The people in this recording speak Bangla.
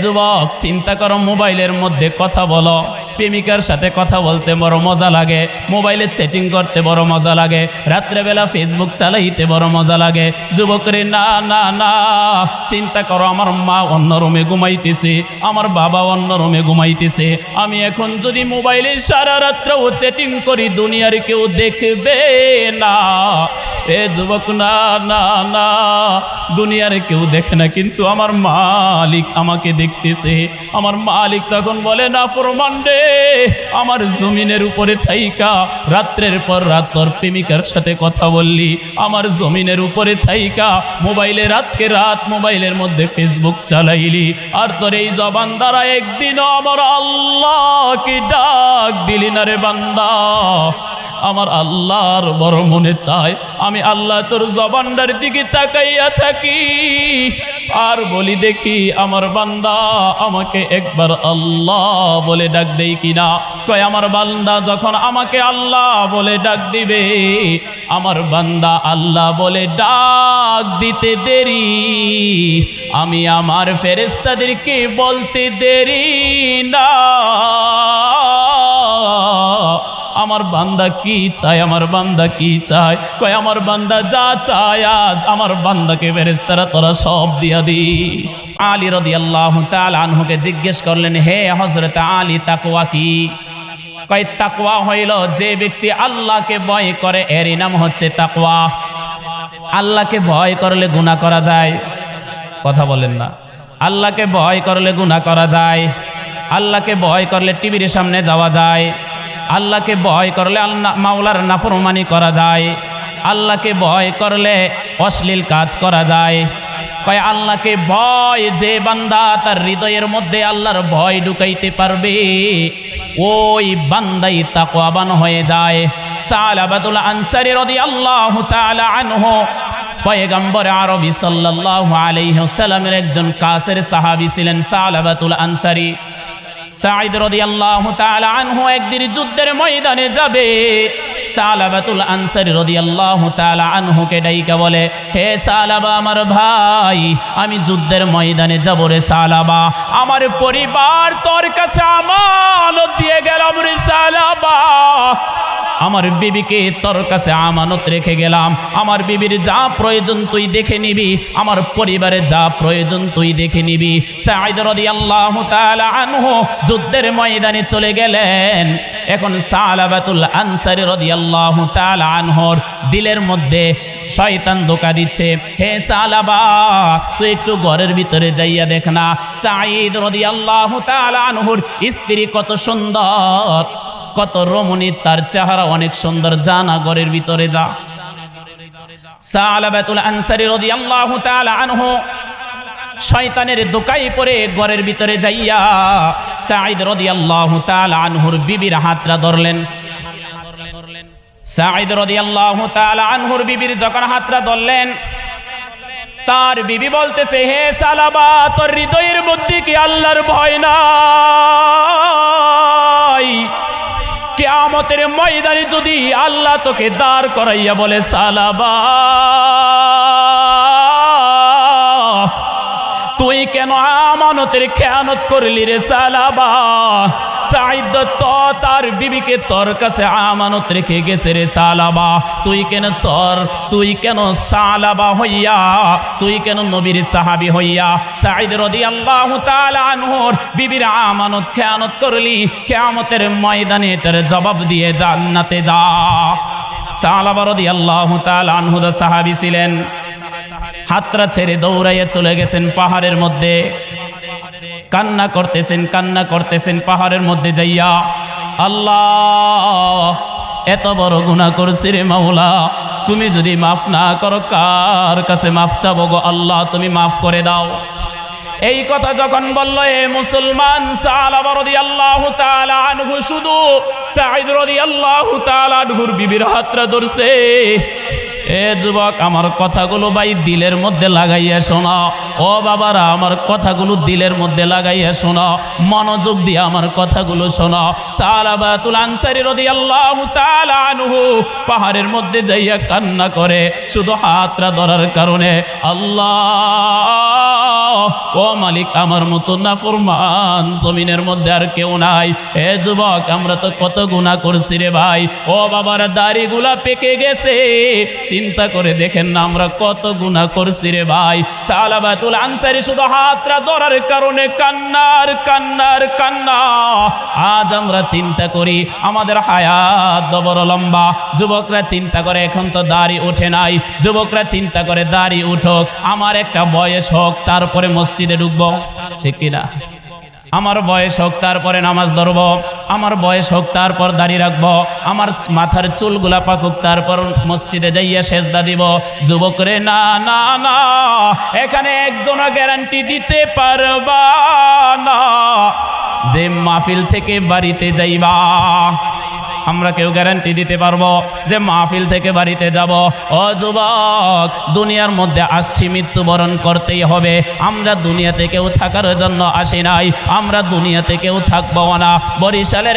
যুবক, চিন্তা করো, মোবাইলের মধ্যে কথা বলো, প্রেমিকার সাথে কথা বলতে বড় মজা লাগে, মোবাইলে চ্যাটিং করতে বড় মজা লাগে, রাত্রেবেলা ফেসবুক চালাইতে বড় মজা লাগে। যুবকরে না না না, চিন্তা করো, আমার মা অন্য রুমে ঘুমাইতেছে, আমার বাবা অন্য রুমে ঘুমাইতেছে, আমি এখন যদি মোবাইলে সারা রাত্রেও চ্যাটিং করি, দুনিয়ার কেউ দেখবে না। এ যুবক, না না না, দুনিয়ার কেউ দেখে না, কিন্তু আমার মালিক আমাকে দেখতেছে। আমার মালিক তখন বলে, না ফরমান রে, আমার জমিনের উপরে থাইকা রাত্রের পর রাত তোর প্রেমিকার সাথে কথা বললি, আমার জমিনের উপরে থাইকা মোবাইলে রাতকে রাত মোবাইলের মধ্যে ফেসবুক চালাইলি, আর তোর এই জবান দ্বারা একদিনও আমার আল্লাহকে ডাক দিলি না রে বান্দা। আমার আল্লাহর বড় মনে চায় আমি আল্লাহ তোর জবানটার দিকে তাকাইয়া থাকি আর বলি, দেখি আমার বান্দা আমাকে একবার আল্লাহ বলে ডাক দেই কিনা। কয়, আমার বান্দা যখন আমাকে আল্লাহ বলে ডাক দিবে, আমার বান্দা আল্লাহ বলে ডাক দিতে দেরি, আমি আমার ফেরেশতাদেরকে বলতে দেরি না। আমার বান্দা কি চায়, আমার বান্দা কি চায়? কয়, আমার বান্দা যা চায় আজ আমার বান্দাকে ফেরেশতারা তোরা সব দিয়া দি। আলী রাদিয়াল্লাহু তাআলা আনহুকে জিজ্ঞেস করলেন, হে হযরত আলী, তাকওয়া কি? কয়, তাকওয়া হইল যে ব্যক্তি আল্লাহকে ভয় করে, এরই নাম হচ্ছে তাকওয়া। আল্লাহকে ভয় করলে গুনাহ করা যায়? কথা বলেন না। আল্লাহকে ভয় করলে গুনাহ করা যায়, আল্লাহকে ভয় করলে টিভির সামনে যাওয়া যায়, আল্লাহকে ভয় করলে মাওলার নাফরমানি করা যায়, আল্লাহকে ভয় করলে অশ্লীল কাজ করা যায়। কয়, আল্লাহকে ভয় যে বান্দা তার হৃদয়ের মধ্যে আল্লাহর ভয় ঢুকাইতে পারবে, ওই বান্দাই তাকওয়াবান হয়ে যায়। সালাবাতুল আনসারী রাদিয়াল্লাহু তাআলা আনহু পয়গম্বর আরবি সাল্লাল্লাহু আলাইহি ওয়াসাল্লামের একজন কাছের সাহাবী ছিলেন সালাবাতুল আনসারী। সাঈদ রাদিয়াল্লাহু তাআলা আনহু একদিন যুদ্ধের ময়দানে যাবে। সালাবাতুল আনসারী রাদিয়াল্লাহু তাআলা আনহুকে ডাইকা বলে, হে সালাবা আমার ভাই, আমি যুদ্ধের ময়দানে যাব রে সালাবা, আমার পরিবার তোর কাছে আমানত দিয়ে গেলাম রে সালাবা, আমার বিবিকে তোর কাছে আমানত রেখে গেলাম, আমার বিবির যা প্রয়োজন তুই দেখে নিবি, আমার পরিবারে যা প্রয়োজন তুই দেখে নিবি। সাঈদ রাদিয়াল্লাহু তাআলা আনহু যুদ্ধের ময়দানে চলে গেলেন। এখন সালাবাতুল আনসারী রাদিয়াল্লাহু তাআলা আনহুর দিলের মধ্যে শয়তান ধোঁকা দিচ্ছে, হে সালাবা তুই একটু ঘরের ভিতরে যাইয়া দেখ না, সাঈদ রাদিয়াল্লাহু তাআলা আনহুর স্ত্রী কত সুন্দর, কত রমণী, তার চেহারা অনেক সুন্দর, জানা ঘরের ভিতরে যা। সালাবাতুল আনসারী রাদিয়াল্লাহু তাআলা আনহু শয়তানের ধোঁকায় পড়ে ঘরের ভিতরে যাইয়া সাঈদ রাদিয়াল্লাহু তাআলা আনহুর বিবির হাতটা ধরলেন। সাঈদ রাদিয়াল্লাহু তাআলা আনহুর বিবির যখন হাতটা ধরলেন, তার বিবি বলতেছে, হে সালাবা তোর হৃদয়ের মধ্যে কি আল্লাহর ভয় নাই? কিয়ামতের ময়দানে যদি আল্লাহ তোকে দাঁড় করাইয়া বলে, সালাবা তুই কেন আমানতের খেয়ানত করলি রে সালাবা? সাঈদ তো তার বিবিকে তোর কাছে আমানত রেখে গেছে রে সালাবা, তুই কেন সালাবা হইয়া, তুই কেন নবীর সাহাবী হইয়া সাঈদ রাদিয়াল্লাহু তাআলা আনহুর বিবির আমানত খেয়ানত করলি? কিয়ামতের ময়দানে এটার জবাব দিয়ে জান্নাতে যা। সালাবা রাদিয়াল্লাহু তাআলা আনহু সাহাবী ছিলেন, হাতরা ছেড়ে দৌড়াইয়া চলে গেছেন পাহাড়ের মধ্যে, কান্না করতেছেন পাহাড়ের মধ্যে যাইয়া, আল্লাহ এত বড় গুনাহ করছি রে মাওলা, তুমি যদি মাফ না করো কার কাছে মাফ চাবো গো আল্লাহ, তুমি মাফ করে দাও। এই কথা যখন বলল এ মুসলমান, সালাবা রাদিয়াল্লাহু তাআলা আনহু শুধু সাঈদ রাদিয়াল্লাহু তাআলা আনহুর বিবির হাতটা ধরছে। এ যুবক, আমার কথাগুলো ভাই দিলের মধ্যে লাগাইয়া শোনা, ও বাবারা আমার কথাগুলো দিলের মধ্যে লাগাইয়া শোনা, মনোযোগ দিয়ে আমার কথাগুলো শোনা। সালাবাতুল আনসারী রাদিয়াল্লাহু তাআলা আনহু পাহাড়ের মধ্যে যাইয়া কান্না করে, শুধু হাতটা ধরার কারণে, আল্লাহ ও মালিক আমার মতো নাফরমান জমিনের মধ্যে আর কেউ নাই। হে যুবক আমরা তো কত গুনাহ করছি রে ভাই। ও বাবার দাড়িগুলা পেকে গেছে, চিন্তা করে দেখেন না আমরা কত গুনাহ করছি রে ভাই। সালাবাতুল আনসারী শুধু হাতটা ধরার কারণে কান্নার কান্নার কান্না। আজ আমরা চিন্তা করি আমাদের হায়াত বড় লম্বা। যুবকরা চিন্তা করে এখন তো দাড়ি ওঠে নাই, যুবকরা চিন্তা করে দাড়ি উঠুক, আমার একটা বয়স হোক তারপরে মসজিদে ঢুকবো, ঠিক কিনা? আমার বয়স হোক তারপরে নামাজ ধরবো, আমার বয়স হোক তারপর দাড়ি রাখবো, আমার মাথার চুলগুলা পাকুক তারপর মসজিদে যাইয়া সেজদা দিব। যুবক রে না না না, এখানে একজনও গ্যারান্টি দিতে পারবা না যে মাহফিল থেকে বাড়িতে যাইবা। আমরা কেউ গ্যারান্টি দিতে পারবো যে মাহফিল থেকে বাড়িতে যাব? ও যুবক, দুনিয়ার মধ্যে আসছি মৃত্যুবরণ করতেই হবে। আমরা দুনিয়াতে কেউ থাকার জন্য আসি নাই, আমরা দুনিয়াতে কেউ থাকবো না। বরিশালের